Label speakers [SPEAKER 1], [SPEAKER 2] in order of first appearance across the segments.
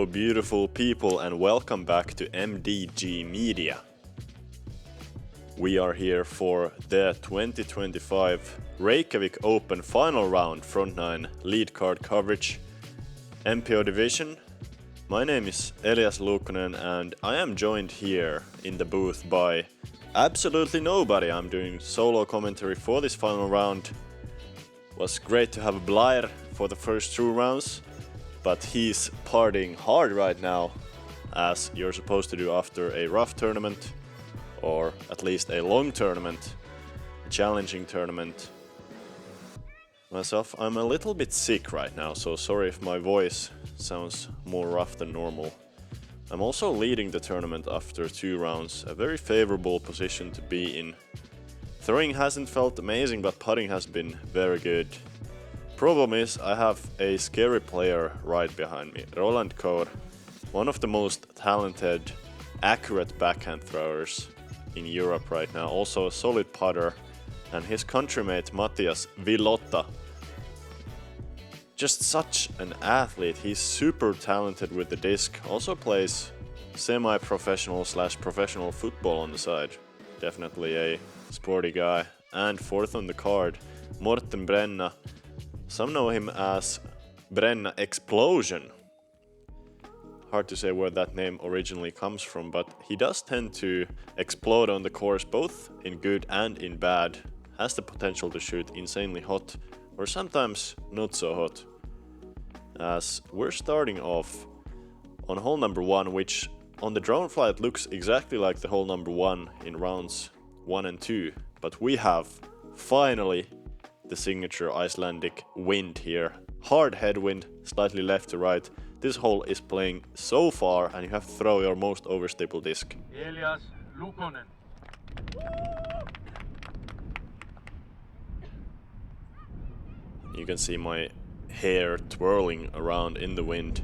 [SPEAKER 1] Hello beautiful people and welcome back to MDG Media. We are here for the 2025 Reykjavik Open final round front 9 lead card coverage MPO division. My name is Elias Luukkonen and I am joined here in the booth by absolutely nobody. I'm doing solo commentary for this final round. Was great to have Blair for the first 2 rounds. But he's partying hard right now, as you're supposed to do after a rough tournament, or at least a long tournament, a challenging tournament. Myself, I'm a little bit sick right now, so sorry if my voice sounds more rough than normal. I'm also leading the tournament after 2 rounds, a very favorable position to be in. Throwing hasn't felt amazing, but putting has been very good. Problem is, I have a scary player right behind me, Roland Koūr, one of the most talented, accurate backhand throwers in Europe right now, also a solid putter, and his countrymate Mathias, Villota. Just such an athlete, he's super talented with the disc, also plays semi-professional / professional football on the side. Definitely a sporty guy. And fourth on the card, Morten Brenna. Some know him as Brenna Explosion. Hard to say where that name originally comes from, but he does tend to explode on the course both in good and in bad. Has the potential to shoot insanely hot, or sometimes not so hot. As we're starting off on hole number 1, which on the drone flight looks exactly like the hole number 1 in rounds 1 and 2, but we have finally the signature Icelandic wind here. Hard headwind, slightly left to right. This hole is playing so far and you have to throw your most overstable disc.
[SPEAKER 2] Elias Luukkonen.
[SPEAKER 1] You can see my hair twirling around in the wind.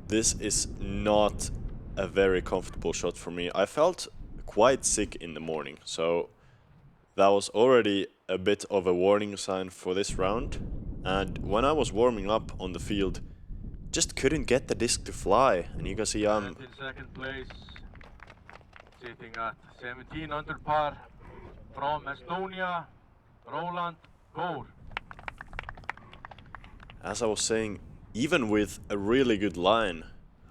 [SPEAKER 1] This is not a very comfortable shot for me. I felt quite sick in the morning, so that was already a bit of a warning sign for this round. And when I was warming up on the field, just couldn't get the disc to fly. And you can see I'm
[SPEAKER 2] in second place, sitting at 17 under par, from Estonia, Roland, Kõur.
[SPEAKER 1] As I was saying, even with a really good line,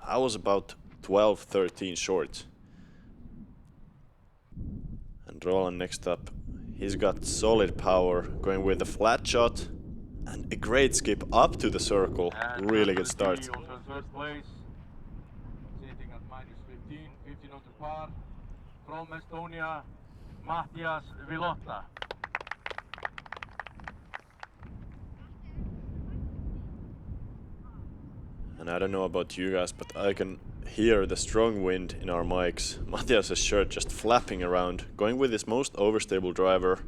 [SPEAKER 1] I was about 12-13 short. And Roland next up. He's got solid power, going with a flat shot and a great skip up to the circle.
[SPEAKER 2] And
[SPEAKER 1] really good start.
[SPEAKER 2] Also in third place, sitting at -15 under par, from Estonia, Mathias, Villota.
[SPEAKER 1] And I don't know about you guys, but I can hear the strong wind in our mics. Mathias' shirt just flapping around, going with his most overstable driver.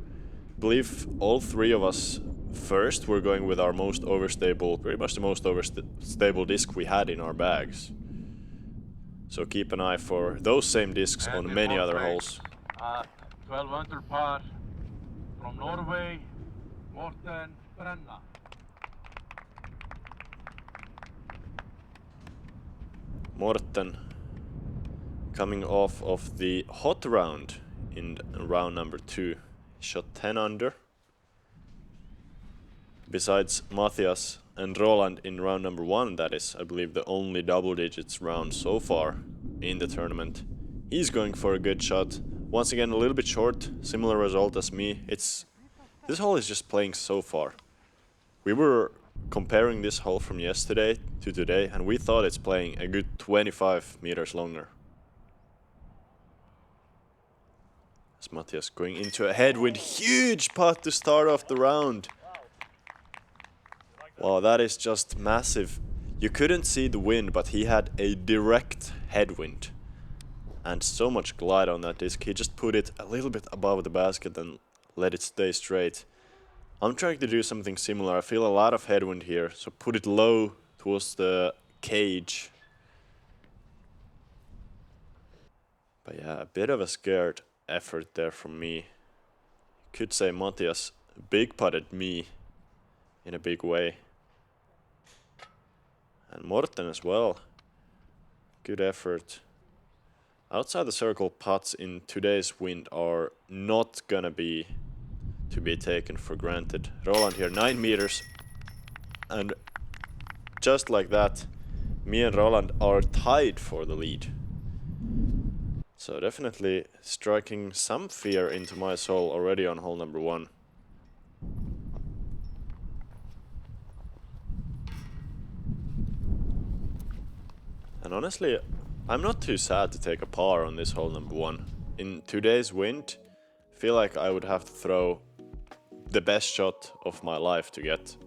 [SPEAKER 1] I believe all 3 of us first were going with our most overstable, pretty much the most overstable disc we had in our bags. So keep an eye for those same discs
[SPEAKER 2] And
[SPEAKER 1] on many other
[SPEAKER 2] place,
[SPEAKER 1] holes.
[SPEAKER 2] At 12 under par, from Norway, Morten, Brenna.
[SPEAKER 1] Morten coming off of the hot round in round number 2. He shot 10 under. Besides Mathias and Roland in round number 1, that is, I believe, the only double digits round so far in the tournament. He's going for a good shot. Once again, a little bit short, similar result as me. This hole is just playing so far. We were comparing this hole from yesterday to today, and we thought it's playing a good 25 meters longer. As Mathias going into a headwind, huge putt to start off the round. Wow, that is just massive. You couldn't see the wind, but he had a direct headwind. And so much glide on that disc, he just put it a little bit above the basket and let it stay straight. I'm trying to do something similar. I feel a lot of headwind here, so put it low towards the cage. But yeah, a bit of a scared effort there from me. Could say Mathias big putted me in a big way. And Morten as well. Good effort. Outside the circle putts in today's wind are not gonna be to be taken for granted. Roland here, 9 meters. And just like that, me and Roland are tied for the lead. So definitely striking some fear into my soul already on hole number 1. And honestly, I'm not too sad to take a par on this hole number 1. In today's wind, I feel like I would have to throw the best shot of my life to get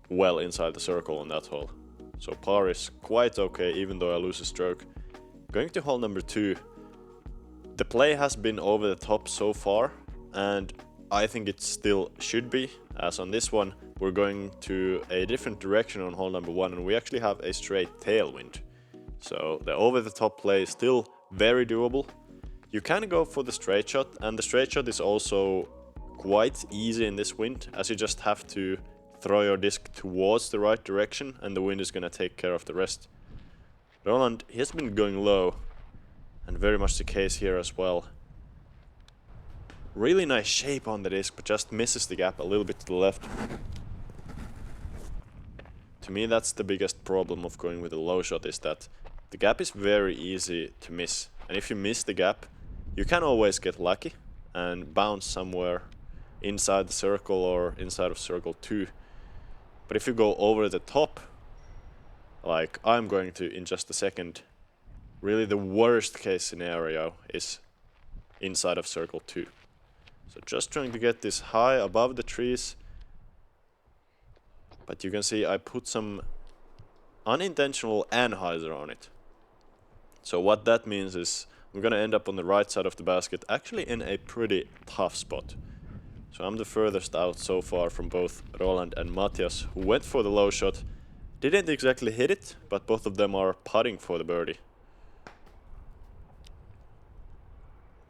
[SPEAKER 1] well inside the circle on that hole. So par is quite okay, even though I lose a stroke. Going to hole number 2, the play has been over the top so far, and I think it still should be, as on this one we're going to a different direction on hole number 1, and we actually have a straight tailwind. So the over the top play is still very doable. You can go for the straight shot, and the straight shot is also quite easy in this wind, as you just have to throw your disc towards the right direction and the wind is gonna take care of the rest. Roland, he has been going low, and very much the case here as well. Really nice shape on the disc, but just misses the gap a little bit to the left. To me, that's the biggest problem of going with a low shot, is that the gap is very easy to miss. And if you miss the gap, you can always get lucky and bounce somewhere inside the circle or inside of circle 2. But if you go over the top, like I'm going to in just a second, really the worst case scenario is inside of circle 2. So just trying to get this high above the trees. But you can see I put some unintentional anhyzer on it. So what that means is I'm gonna end up on the right side of the basket, actually in a pretty tough spot. So I'm the furthest out so far from both Roland and Mathias, who went for the low shot. Didn't exactly hit it, but both of them are putting for the birdie.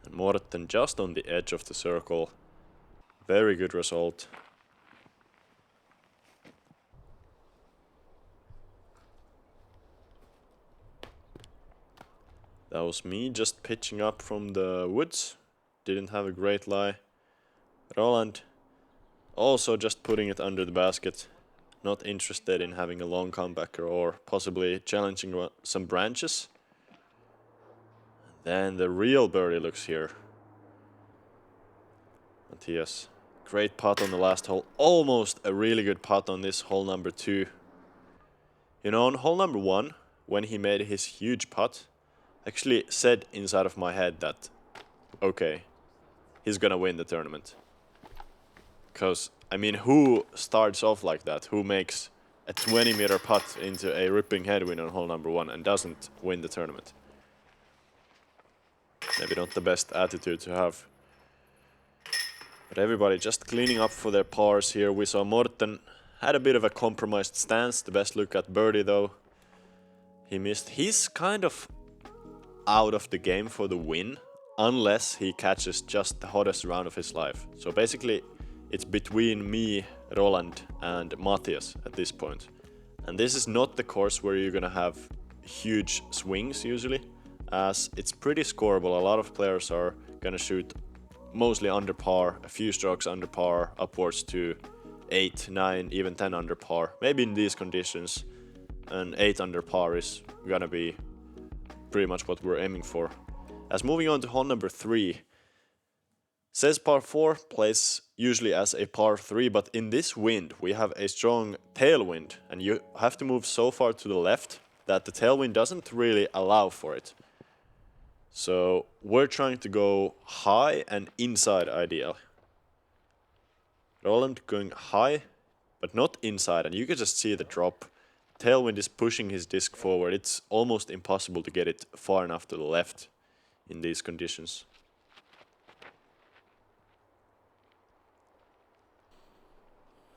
[SPEAKER 1] And Morten just on the edge of the circle. Very good result. That was me just pitching up from the woods. Didn't have a great lie. Roland also just putting it under the basket. Not interested in having a long comebacker or possibly challenging some branches. And then the real birdie looks here. Mathias, great putt on the last hole. Almost a really good putt on this hole number 2. You know, on hole number 1, when he made his huge putt, I actually said inside of my head that, okay, he's gonna win the tournament. Because, I mean, who starts off like that? Who makes a 20-meter putt into a ripping headwind on hole number 1 and doesn't win the tournament? Maybe not the best attitude to have. But everybody just cleaning up for their pars here. We saw Morten had a bit of a compromised stance. The best look at birdie though. He missed. He's kind of out of the game for the win, unless he catches just the hottest round of his life. So basically, it's between me, Roland, and Mathias at this point. And this is not the course where you're gonna have huge swings usually, as it's pretty scoreable. A lot of players are gonna shoot mostly under par, a few strokes under par, upwards to 8, 9, even 10 under par. Maybe in these conditions, an 8 under par is gonna be pretty much what we're aiming for. As moving on to hole number 3, says par 4 plays usually as a par 3, but in this wind we have a strong tailwind, and you have to move so far to the left that the tailwind doesn't really allow for it. So we're trying to go high and inside ideal. Roland going high, but not inside, and you can just see the drop. Tailwind is pushing his disc forward. It's almost impossible to get it far enough to the left in these conditions.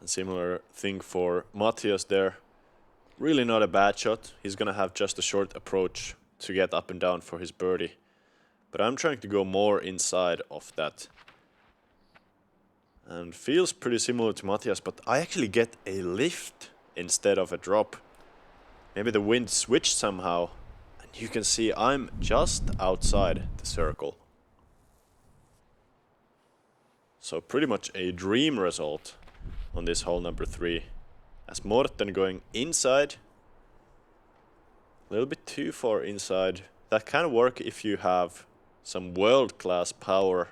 [SPEAKER 1] And similar thing for Mathias there. Really not a bad shot. He's gonna have just a short approach to get up and down for his birdie. But I'm trying to go more inside of that. And feels pretty similar to Mathias, but I actually get a lift instead of a drop. Maybe the wind switched somehow. And You can see I'm just outside the circle. So pretty much a dream result on this hole number 3. As Morten going inside. A little bit too far inside. That can work if you have some world-class power.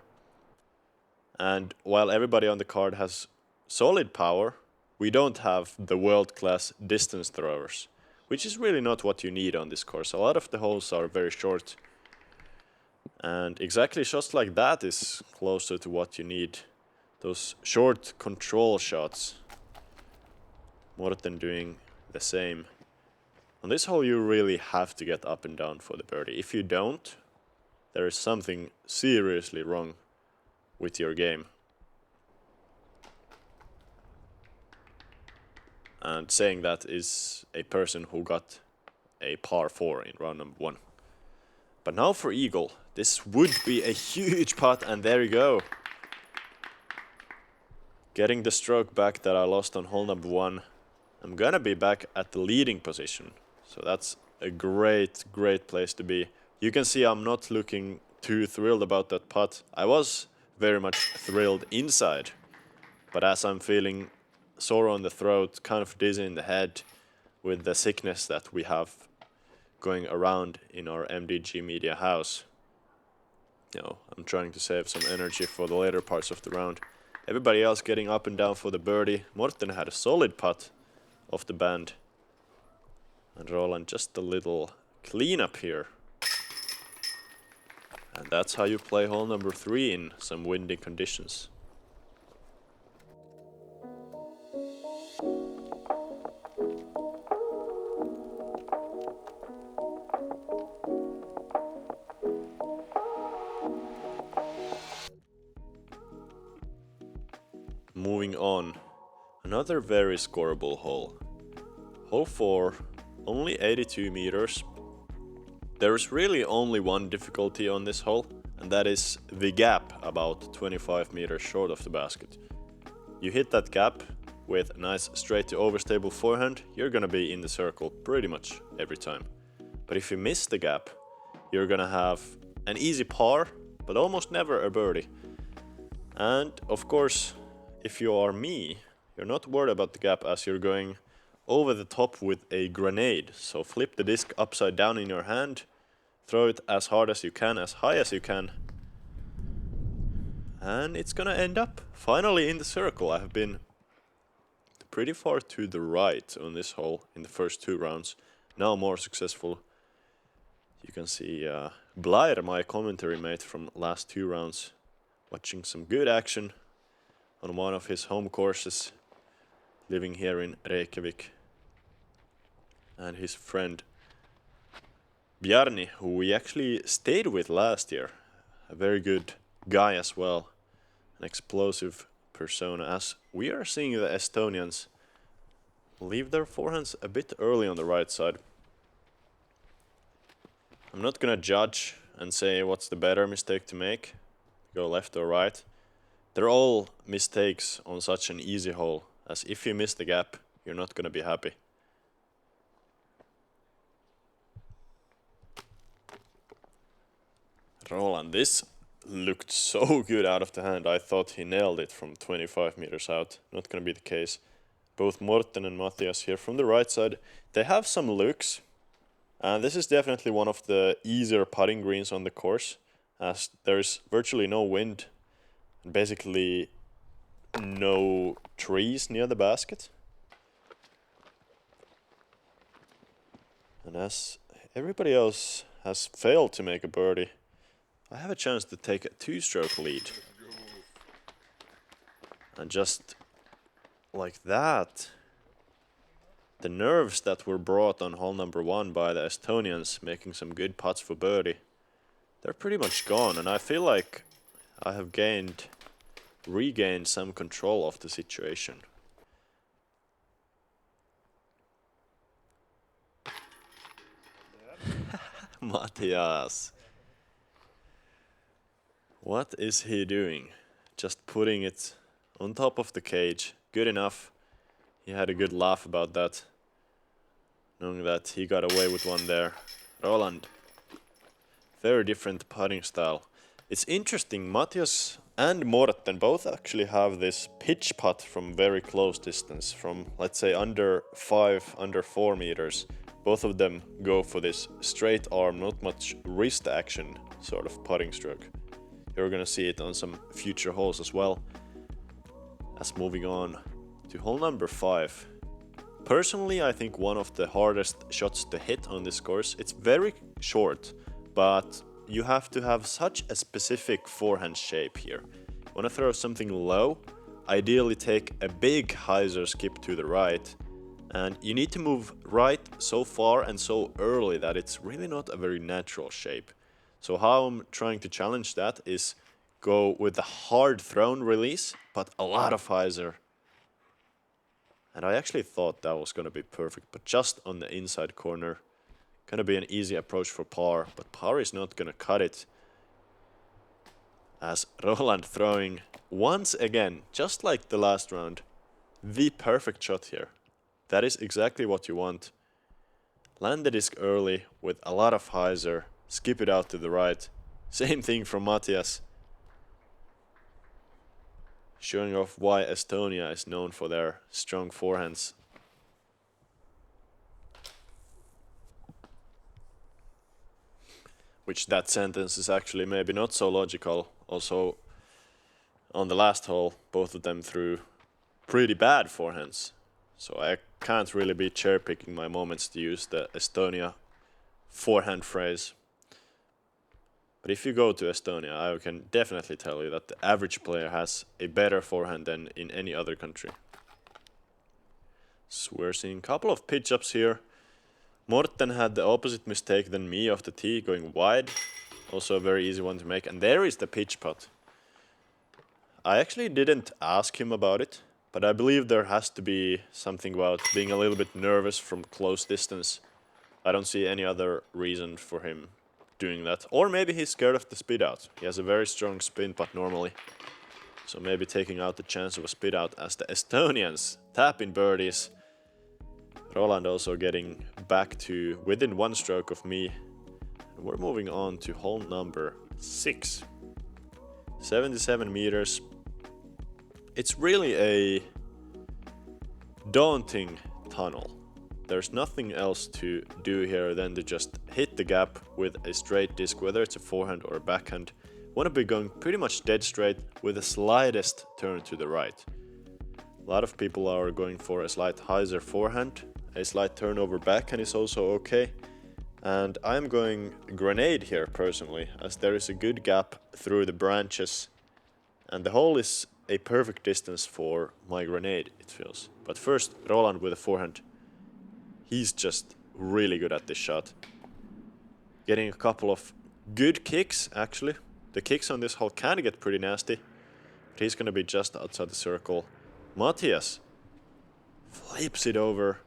[SPEAKER 1] And while everybody on the card has solid power, we don't have the world-class distance throwers, which is really not what you need on this course. A lot of the holes are very short. And exactly shots like that is closer to what you need. Those short control shots. Morten doing the same. On this hole you really have to get up and down for the birdie. If you don't, there is something seriously wrong with your game. And saying that is a person who got a par 4 in round number 1. But now for eagle. This would be a huge putt, and there you go. Getting the stroke back that I lost on hole number 1. I'm gonna be back at the leading position. So that's a great place to be. You can see I'm not looking too thrilled about that putt. I was very much thrilled inside. But as I'm feeling sore on the throat, kind of dizzy in the head with the sickness that we have going around in our MDG Media house. You know, I'm trying to save some energy for the later parts of the round. Everybody else getting up and down for the birdie. Morten had a solid putt off the band. And Roland just a little cleanup here. And that's how you play hole number 3 in some windy conditions. Moving on, another very scoreable hole. Hole 4, only 82 meters. There is really only one difficulty on this hole, and that is the gap about 25 meters short of the basket. You hit that gap with a nice straight to overstable forehand, you're gonna be in the circle pretty much every time. But if you miss the gap, you're gonna have an easy par, but almost never a birdie. And of course, if you are me, you're not worried about the gap as you're going over the top with a grenade. So flip the disc upside down in your hand, throw it as hard as you can, as high as you can. And it's gonna end up finally in the circle. I have been pretty far to the right on this hole in the first 2 rounds. Now more successful. You can see Blair, my commentary mate from last 2 rounds, watching some good action on one of his home courses, living here in Reykjavik. And his friend Bjarni, who we actually stayed with last year, a very good guy as well, an explosive persona, as we are seeing the Estonians leave their forehands a bit early on the right side. I'm not gonna judge and say what's the better mistake to make, go left or right. They're all mistakes on such an easy hole, as if you miss the gap, you're not gonna be happy. Roland, this looked so good out of the hand. I thought he nailed it from 25 meters out. Not gonna be the case. Both Morten and Mathias here from the right side, they have some looks. And this is definitely one of the easier putting greens on the course, as there's virtually no wind and basically no trees near the basket. And as everybody else has failed to make a birdie, I have a chance to take a 2-stroke lead. And just like that, the nerves that were brought on hole number 1 by the Estonians making some good putts for birdie, they're pretty much gone, and I feel like I have regained some control of the situation. Mathias. What is he doing? Just putting it on top of the cage. Good enough. He had a good laugh about that, knowing that he got away with one there. Roland. Very different putting style. It's interesting, Mathias and Morten both actually have this pitch putt from very close distance, from let's say under 5, under 4 meters. Both of them go for this straight arm, not much wrist action sort of putting stroke. You're gonna see it on some future holes as well. As moving on to hole number 5. Personally, I think one of the hardest shots to hit on this course. It's very short, but you have to have such a specific forehand shape here. Want to throw something low, ideally take a big hyzer skip to the right, and you need to move right so far and so early that it's really not a very natural shape. So how I'm trying to challenge that is go with the hard thrown release, but a lot of hyzer. And I actually thought that was going to be perfect, but just on the inside corner. Gonna be an easy approach for par, but par is not gonna cut it. As Roland throwing once again, just like the last round, the perfect shot here. That is exactly what you want. Land the disc early with a lot of hyzer, skip it out to the right. Same thing from Mathias. Showing off why Estonia is known for their strong forehands. Which that sentence is actually maybe not so logical. Also, on the last hole, both of them threw pretty bad forehands. So I can't really be cherry-picking my moments to use the Estonia forehand phrase. But if you go to Estonia, I can definitely tell you that the average player has a better forehand than in any other country. So we're seeing a couple of pitch-ups here. Morten had the opposite mistake than me off the tee, going wide. Also a very easy one to make. And there is the pitch putt. I actually didn't ask him about it, but I believe there has to be something about being a little bit nervous from close distance. I don't see any other reason for him doing that. Or maybe he's scared of the speed out. He has a very strong spin putt normally. So maybe taking out the chance of a speed out as the Estonians tap in birdies. Roland also getting back to within one stroke of me. And we're moving on to hole number 6. 77 meters. It's really a daunting tunnel. There's nothing else to do here than to just hit the gap with a straight disc, whether it's a forehand or a backhand. Want to be going pretty much dead straight with the slightest turn to the right. A lot of people are going for a slight hyzer forehand. A slight turnover backhand is also okay. And I'm going grenade here personally, as there is a good gap through the branches. And the hole is a perfect distance for my grenade, it feels. But first, Roland with a forehand. He's just really good at this shot. Getting a couple of good kicks, actually. The kicks on this hole can get pretty nasty. But he's gonna be just outside the circle. Mathias flips it over.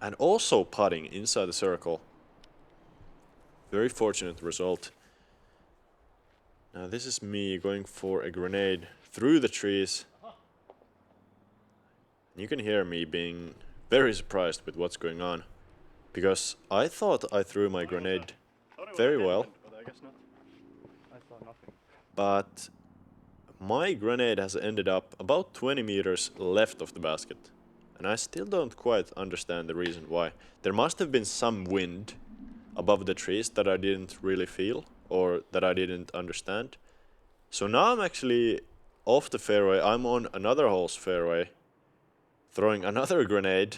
[SPEAKER 1] And also putting inside the circle. Very fortunate result. Now this is me going for a grenade through the trees. You can hear me being very surprised with what's going on. Because I thought I threw my grenade very well. But my grenade has ended up about 20 meters left of the basket. And I still don't quite understand the reason why. There must have been some wind above the trees that I didn't really feel or that I didn't understand. So now I'm actually off the fairway. I'm on another hole's fairway, throwing another grenade.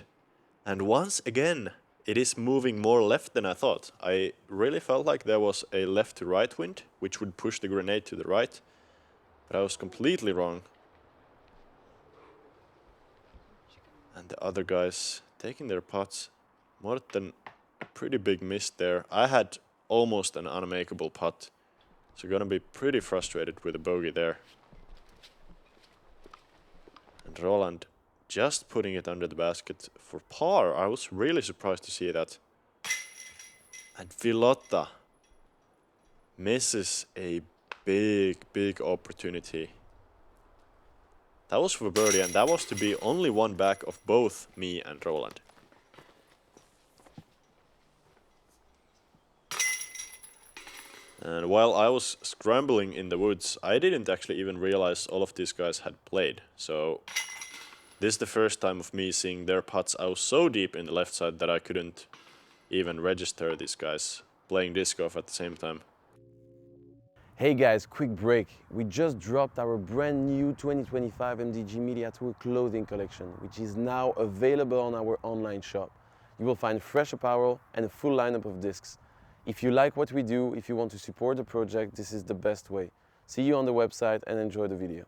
[SPEAKER 1] And once again, it is moving more left than I thought. I really felt like there was a left to right wind, which would push the grenade to the right. But I was completely wrong. And the other guys taking their putts. Morten, a pretty big miss there. I had almost an unmakeable putt. So gonna be pretty frustrated with a bogey there. And Roland just putting it under the basket for par. I was really surprised to see that. And Villota misses a big opportunity. That was for birdie, and that was to be only one back of both me and Roland. And while I was scrambling in the woods, I didn't actually even realize all of these guys had played. So this is the first time of me seeing their putts out so deep in the left side that I couldn't even register these guys playing disc golf at the same time.
[SPEAKER 3] Hey guys, quick break. We just dropped our brand new 2025 MDG Media Tour clothing collection, which is now available on our online shop. You will find fresh apparel and a full lineup of discs. If you like what we do, if you want to support the project, this is the best way. See you on the website and enjoy the video.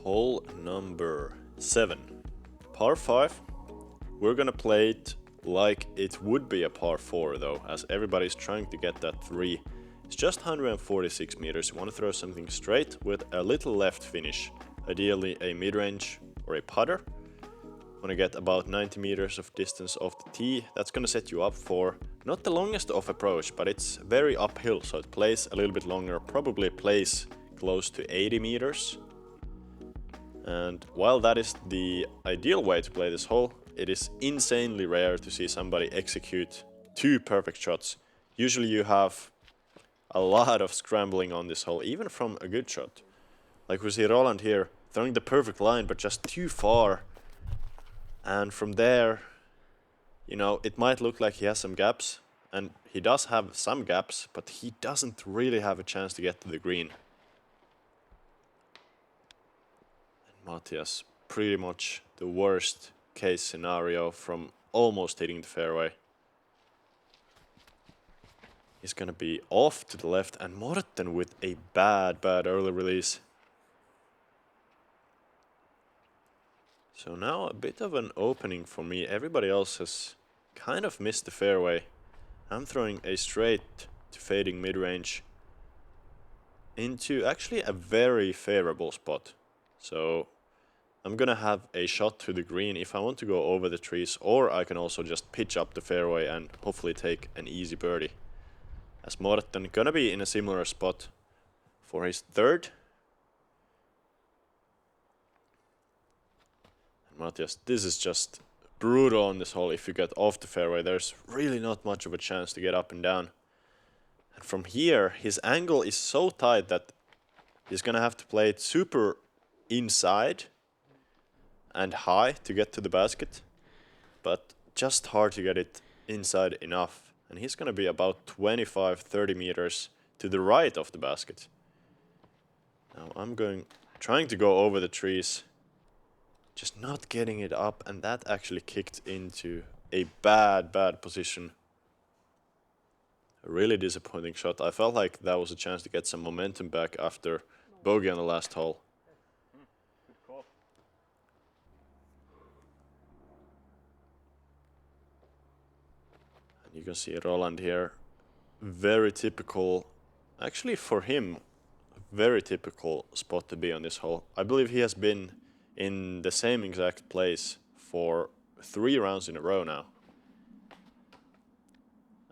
[SPEAKER 1] Hole number 7. Par 5. We're gonna play it like it would be a par 4 though, as everybody's trying to get that 3. It's just 146 meters. You want to throw something straight with a little left finish. Ideally a mid-range or a putter. Want to get about 90 meters of distance off the tee. That's gonna set you up for not the longest off approach, but it's very uphill, so it plays a little bit longer. Probably plays close to 80 meters. And while that is the ideal way to play this hole, it is insanely rare to see somebody execute 2 perfect shots. Usually you have a lot of scrambling on this hole, even from a good shot. Like we see Roland here, throwing the perfect line, but just too far. And from there, you know, it might look like he has some gaps, and he does have some gaps, but he doesn't really have a chance to get to the green. And Mathias, pretty much the worst case scenario from almost hitting the fairway. He's gonna be off to the left, and Morten with a bad early release. So now a bit of an opening for me. Everybody else has kind of missed the fairway. I'm throwing a straight to fading mid-range into actually a very favorable spot. So I'm gonna have a shot to the green if I want to go over the trees, or I can also just pitch up the fairway and hopefully take an easy birdie. As Morten gonna be in a similar spot for his 3rd. And Mathias, this is just brutal on this hole. If you get off the fairway, there's really not much of a chance to get up and down. And from here, his angle is so tight that he's gonna have to play it super inside and high to get to the basket, but just hard to get it inside enough. And he's gonna be about 25-30 meters to the right of the basket. Now I'm trying to go over the trees, just not getting it up, and that actually kicked into a bad position. A really disappointing shot. I felt like that was a chance to get some momentum back after bogey on the last hole. You can see Roland here, very typical, actually for him, very typical spot to be on this hole. I believe he has been in the same exact place for 3 rounds in a row now.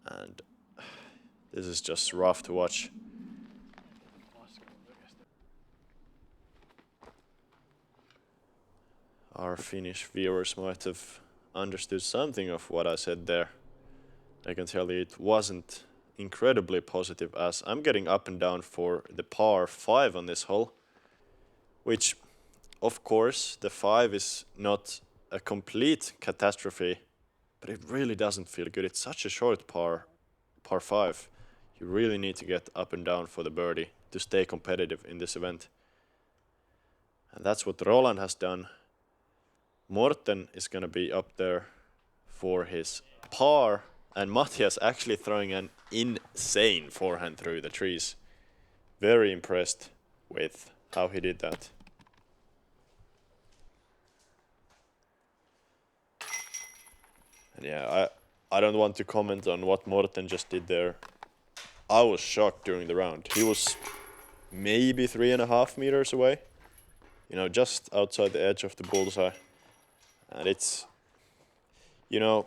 [SPEAKER 1] And this is just rough to watch. Our Finnish viewers might have understood something of what I said there. I can tell you it wasn't incredibly positive, as I'm getting up and down for the par 5 on this hole, which of course the 5 is not a complete catastrophe, but it really doesn't feel good. It's such a short par 5. You really need to get up and down for the birdie to stay competitive in this event. And that's what Roland has done. Morten is going to be up there for his par, and Mathias actually throwing an insane forehand through the trees. Very impressed with how he did that. And yeah, I don't want to comment on what Morten just did there. I was shocked during the round. He was maybe 3.5 meters away. You know, just outside the edge of the bullseye. And it's, you know,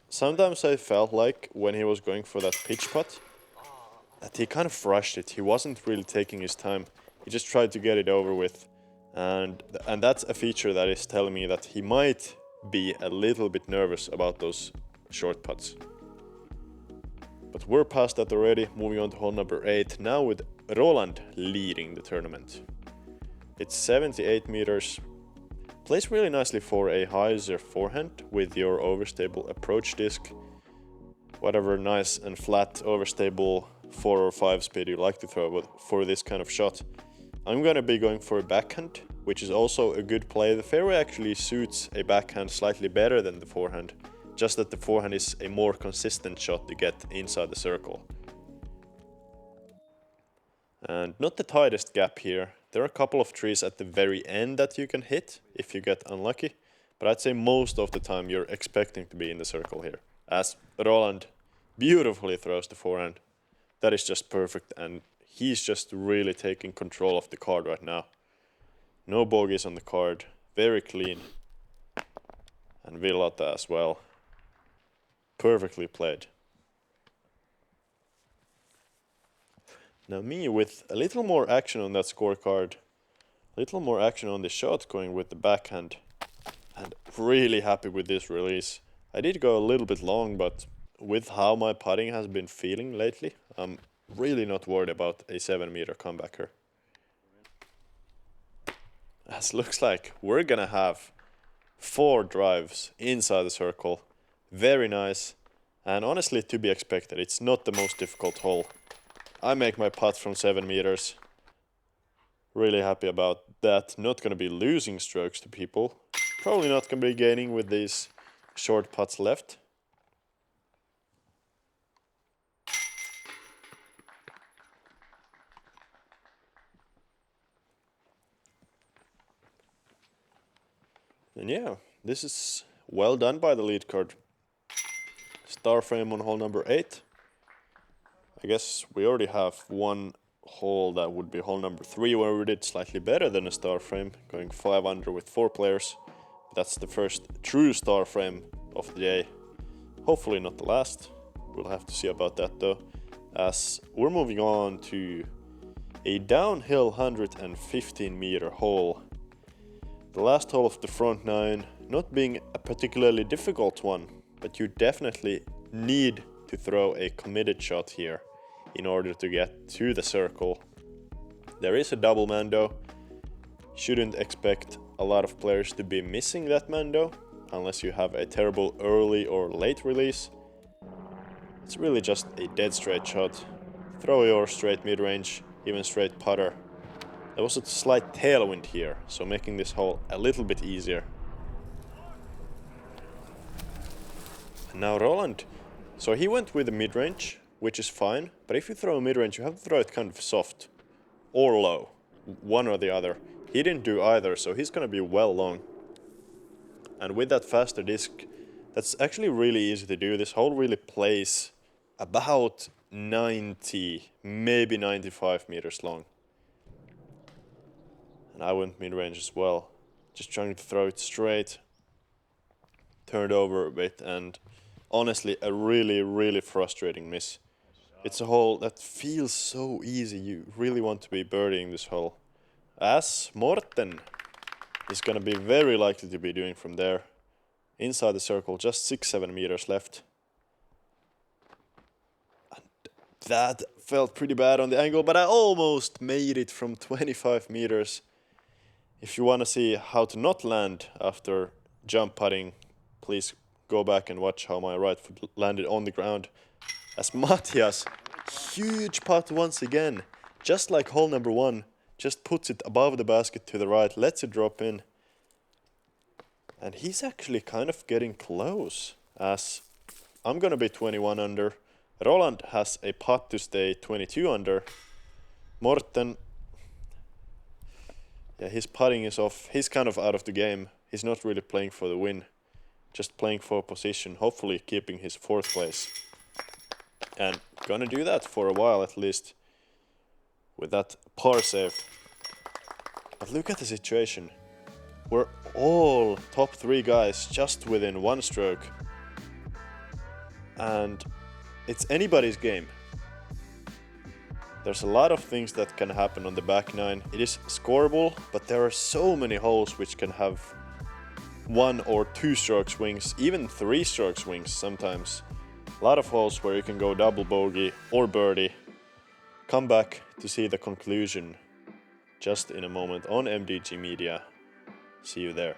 [SPEAKER 1] sometimes I felt like when he was going for that pitch putt, that he kind of rushed it. He wasn't really taking his time. He just tried to get it over with. And that's a feature that is telling me that he might be a little bit nervous about those short putts. But we're past that already, moving on to hole number 8, now with Roland leading the tournament. It's 78 meters, plays really nicely for a hyzer forehand with your overstable approach disc, whatever nice and flat overstable 4 or 5 speed you like to throw for this kind of shot. I'm gonna be going for a backhand, which is also a good play. The fairway actually suits a backhand slightly better than the forehand, just that the forehand is a more consistent shot to get inside the circle. And not the tightest gap here. There are a couple of trees at the very end that you can hit if you get unlucky, but I'd say most of the time you're expecting to be in the circle here, as Roland beautifully throws the forehand. That is just perfect, and he's just really taking control of the card right now. No bogeys on the card, very clean. And Villota as well. Perfectly played. Now me with a little more action on that scorecard, a little more action on the shot going with the backhand, and really happy with this release. I did go a little bit long, but with how my putting has been feeling lately, I'm really not worried about a 7-meter comebacker. As looks like we're gonna have 4 drives inside the circle. Very nice, and honestly to be expected. It's not the most difficult hole. I make my putt from 7 meters. Really happy about that. Not gonna be losing strokes to people. Probably not gonna be gaining with these short putts left. And yeah, this is well done by the lead card. Star frame on hole number 8. I guess we already have one hole that would be hole number 3 where we did slightly better than a star frame, going 5 under with 4 players. That's the first true star frame of the day. Hopefully not the last. We'll have to see about that though, as we're moving on to a downhill 115-meter hole. The last hole of the front 9, not being a particularly difficult one, but you definitely need to throw a committed shot here in order to get to the circle. There is a double mando. Shouldn't expect a lot of players to be missing that mando unless you have a terrible early or late release. It's really just a dead straight shot. Throw your straight mid-range, even straight putter. There was a slight tailwind here, so making this hole a little bit easier. And now Roland. So he went with the mid-range, which is fine, but if you throw a mid-range you have to throw it kind of soft or low, one or the other. He didn't do either, so he's gonna be well long. And with that faster disc, that's actually really easy to do. This hole really plays about 90, maybe 95 meters long. And I went mid-range as well, just trying to throw it straight. Turned over a bit, and honestly a really frustrating miss. It's a hole that feels so easy. You really want to be birdieing this hole, as Morten is gonna be very likely to be doing from there. Inside the circle, just 6-7 meters left. And that felt pretty bad on the angle, but I almost made it from 25 meters. If you want to see how to not land after jump putting, please go back and watch how my right foot landed on the ground. As Mathias, huge putt once again, just like hole number 1, just puts it above the basket to the right, lets it drop in. And he's actually kind of getting close, as I'm gonna be 21 under. Roland has a putt to stay 22 under. Morten, yeah, his putting is off. He's kind of out of the game. He's not really playing for the win, just playing for position, hopefully keeping his 4th place. And gonna do that for a while at least, with that par save. But look at the situation. We're all top 3 guys just within 1 stroke. And it's anybody's game. There's a lot of things that can happen on the back 9. It is scoreable, but there are so many holes which can have 1 or 2 stroke swings, even 3 stroke swings sometimes. A lot of holes where you can go double bogey or birdie. Come back to see the conclusion just in a moment on MDG Media. See you there.